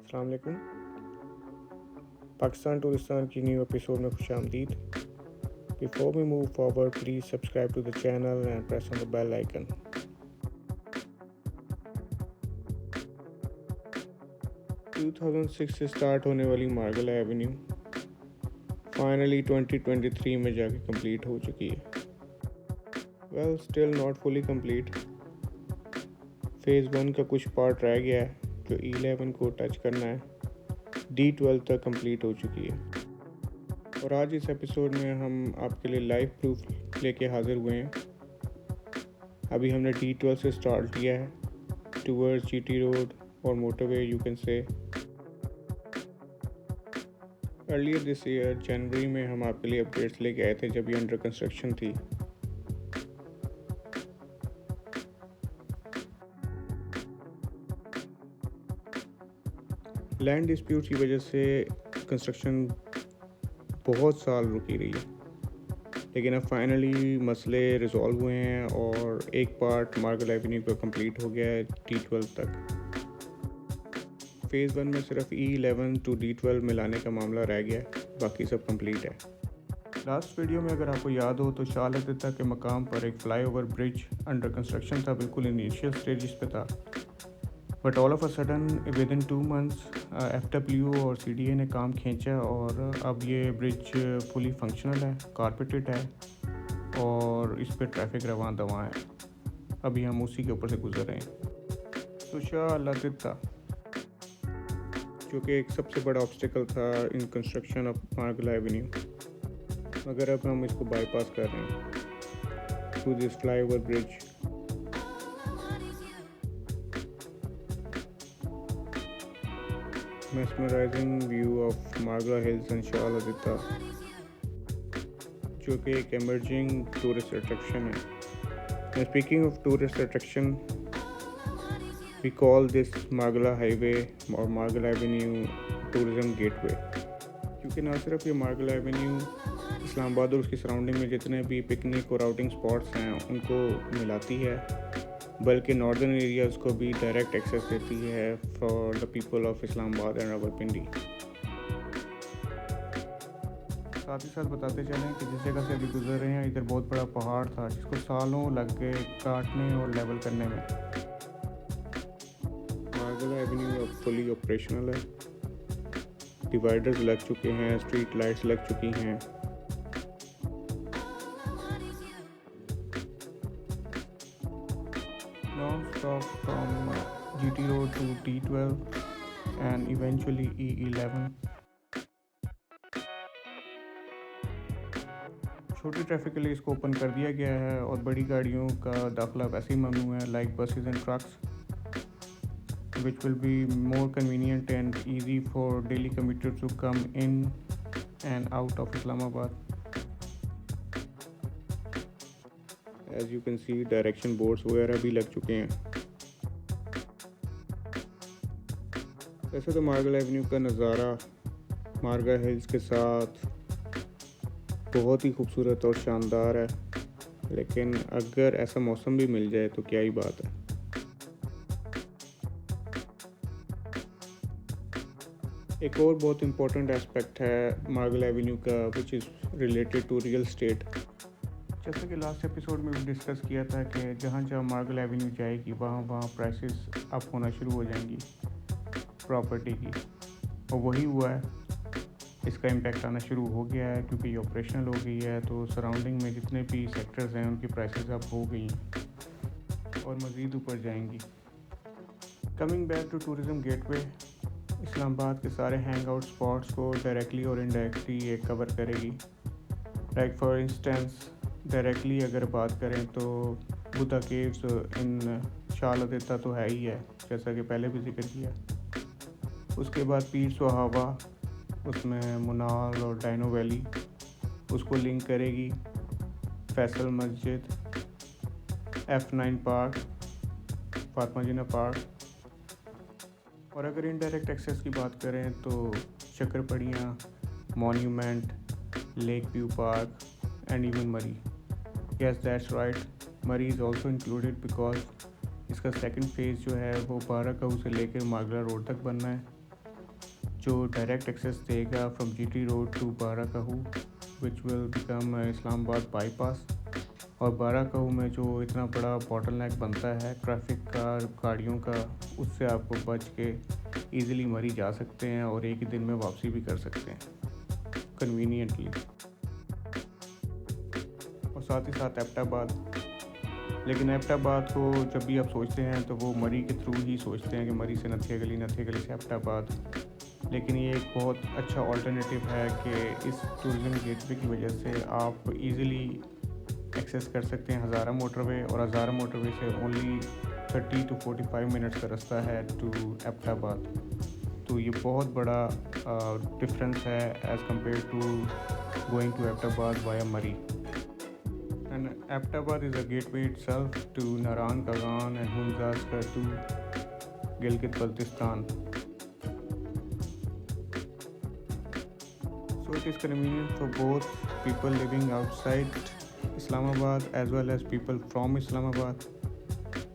अस्सलाम वालेकुम। पाकिस्तान टूरिस्तान की न्यू एपिसोड में खुशामदीद। Before we move forward please subscribe to the channel and press on the bell icon. 2006 से स्टार्ट होने वाली मार्गला एवेन्यू फाइनली 2023 में जाके कंप्लीट हो चुकी है। Well still not fully complete. Phase 1 का कुछ पार्ट रह गया है जो E11 को टच करना है। D12 तक कंप्लीट हो चुकी है और आज इस एपिसोड में हम आपके लिए लाइव प्रूफ लेके हाजिर हुए हैं। अभी हमने D12 से स्टार्ट किया है टूवर्ड्स GT रोड और motorway you can say. Earlier this year जनवरी में हम आपके लिए अपडेट्स लेके आए थे जब ये अंडर कंस्ट्रक्शन थी। लैंड डिस्प्यूट की वजह से कंस्ट्रक्शन बहुत साल रुकी रही है, लेकिन अब फाइनली मसले रिजॉल्व हुए हैं और एक पार्ट मार्गल एवेन्यू का कंप्लीट हो गया है D12 तक। फेज़ 1 में सिर्फ E11 टू D12 मिलाने का मामला रह गया है, बाकी सब कंप्लीट है। लास्ट वीडियो में अगर आपको याद हो तो शाह लतीफ़ा के मकाम पर एक फ्लाईओवर ब्रिज अंडर कंस्ट्रक्शन था, बिल्कुल इनिशियल स्टेज पे था। But all of a sudden with in 2 months FW और CDA ने काम खींचा और अब ये ब्रिज फुली फंक्शनल है, कारपेटेड है और इस पर ट्रैफिक रवां दवां है। अभी हम उसी के ऊपर से गुजर रहे हैं। तो शाह लतीफ़ा जो कि एक सबसे बड़ा ऑब्स्टिकल था in construction of Margalla avenue, मगर अब हम इसको बाईपास कर रहे हैं through this flyover bridge. Mesmerizing view of Margalla hills and Shah Latifa जो कि एक एमर्जिंग टूरिस्ट अट्रैक्शन है। Speaking of tourist attraction, we call this Margalla highway और मार्गला एवेन्यू टूरिज़म गेटवे, क्योंकि ना सिर्फ ये मार्गला एवेन्यू इस्लामाबाद और उसकी सराउंडिंग में जितने भी पिकनिक और आउटिंग स्पॉट्स हैं उनको मिलाती है, बल्कि नॉर्दर्न एरियाज़ को भी डायरेक्ट एक्सेस देती है for the people of Islamabad and Rawalpindi. साथ ही साथ बताते चलें कि जिस जगह से अभी गुजर रहे हैं इधर बहुत बड़ा पहाड़ था जिसको सालों लग गए काटने और लेवल करने में। मार्गला एवेन्यू अब फुली ऑपरेशनल है, डिवाइडर्स लग चुके हैं, स्ट्रीट लाइट्स लग चुकी हैं। Non stop from GT road to D12 and eventually E11। छोटी ट्रैफिक के लिए इसको ओपन कर दिया गया है और बड़ी गाड़ियों का दाखिला वैसे ही ममनू है, like buses and trucks, which will be more convenient and easy for daily commuters to come in and out of Islamabad. As you can see, direction boards वगैरह भी लग चुके हैं। वैसे तो मार्गल एवेन्यू का नज़ारा मार्गा हिल्स के साथ बहुत ही खूबसूरत और शानदार है, लेकिन अगर ऐसा मौसम भी मिल जाए तो क्या ही बात है। एक और बहुत इम्पोर्टेंट एस्पेक्ट है मार्गल एवेन्यू का which is related to real estate. जैसा कि लास्ट एपिसोड में भी डिस्कस किया था कि जहाँ जहाँ मार्गल एवेन्यू जाएगी वहाँ प्राइसेस अप होना शुरू हो जाएंगी प्रॉपर्टी की, और वही हुआ है। इसका इम्पैक्ट आना शुरू हो गया है क्योंकि ये ऑपरेशनल हो गई है, तो सराउंडिंग में जितने भी सेक्टर्स हैं उनकी प्राइसेस अप हो गई हैं और मज़ीद ऊपर जाएंगी। Coming back to tourism gateway, Islamabad के सारे हैंग आउट स्पॉट्स को डायरेक्टली और इनडायरेक्टली ये कवर करेगी। लाइक फॉर इंस्टेंस डायरेक्टली अगर बात करें तो बुद्धा केव्स इन शाह लतीफ़ा तो है ही है, जैसा कि पहले भी जिक्र किया। उसके बाद पीर सुहावा, उसमें मुनाल और डाइनो वैली, उसको लिंक करेगी फैसल मस्जिद, F9 पार्क, फातिमा जिन्ना पार्क। और अगर इनडायरेक्ट एक्सेस की बात करें तो Shakarparian, monument, lake view park and even Murree. Yes that's right, Murree is also included because इसका सेकंड फेज़ जो है वो 12 से लेकर मार्गला रोड तक बनना है जो डायरेक्ट एक्सेस देगा from GT road to Barakahu which will become Islamabad bypass. और बाराकाहू में जो इतना बड़ा बॉटलनेक बनता है ट्रैफिक का, गाड़ियों का, उससे आपको बच के ईज़िली मरी जा सकते हैं और एक ही दिन में वापसी भी कर सकते हैं कन्वीनियंटली। और साथ ही साथ एबटाबाद। लेकिन एबटाबाद को जब भी आप सोचते हैं तो वो मरी के थ्रू ही सोचते हैं कि मरी से नथिया गली से एबटाबाद। लेकिन ये एक बहुत अच्छा ऑल्टरनेटिव है कि इस टूरिज़म गेटवे की वजह से आप इजीली एक्सेस कर सकते हैं हज़ारा मोटरवे, और हज़ारा मोटरवे से ओनली 30 to 45 मिनट्स का रास्ता है टू एबटाबाद। तो ये बहुत बड़ा डिफरेंस है as compared to going to Abbottabad via Murree. And Abbottabad is a gateway itself to Naran Kagan and Hunzaskar to Gilgit-Baltistan. So it is convenient for both people living outside Islamabad as well as people from Islamabad,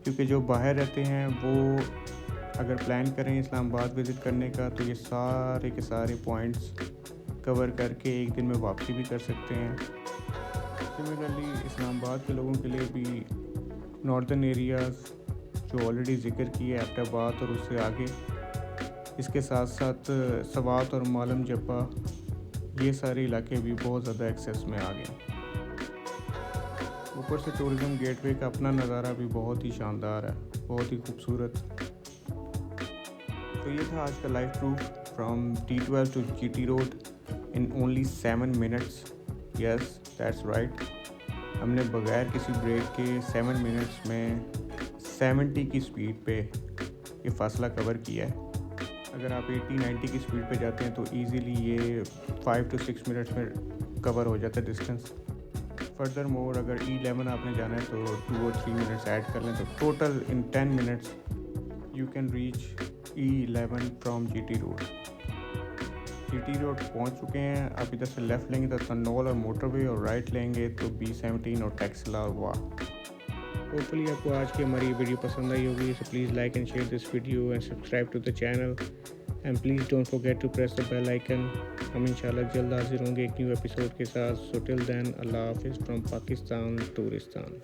क्योंकि जो बाहर रहते हैं वो अगर plan करें Islamabad visit करने का तो ये सारे के सारे पॉइंट्स कवर करके एक दिन में वापसी भी कर सकते हैं। सिमिलरली इस्लामाबाद के लोगों के लिए भी नॉर्दर्न एरियाज़ जो ऑलरेडी ज़िक्र किए एबटाबाद और उससे आगे, इसके साथ साथ सवात और मालम जब्बा, ये सारे इलाके भी बहुत ज़्यादा एक्सेस में आ गए। ऊपर से टूरिज़म गेटवे का अपना नज़ारा भी बहुत ही शानदार है, बहुत ही खूबसूरत। तो ये था आज का live proof from T12 to GT road in only 7 minutes. Yes that's right, हमने बगैर किसी ब्रेक के 7 मिनट्स में 70 की स्पीड पे ये फासला कवर किया है। अगर आप 80-90 की स्पीड पे जाते हैं तो इजीली ये 5 to 6 मिनट्स में कवर हो जाता है डिस्टेंस। फर्दर मोर अगर E11 आपने जाना है तो 2 or 3 मिनट्स ऐड कर लें तो total in 10 minutes you can reach E11 from GT road. GT road पहुंच चुके हैं, आप इधर से लेफ़्ट लेंगे तो सन्नौल और मोटरवे, और राइट लेंगे तो B17 और टैक्सिला और वाह। होपफुली आपको आज की हमारी वीडियो पसंद आई होगी, so please like and share this video and subscribe to the channel and please don't forget to press the bell icon. हम इंशाल्लाह जल्द हाजिर होंगे एक न्यू एपिसोड के साथ। सो टिल देन अल्लाह हाफिज़ फ्रॉम पाकिस्तान टूरिस्तान।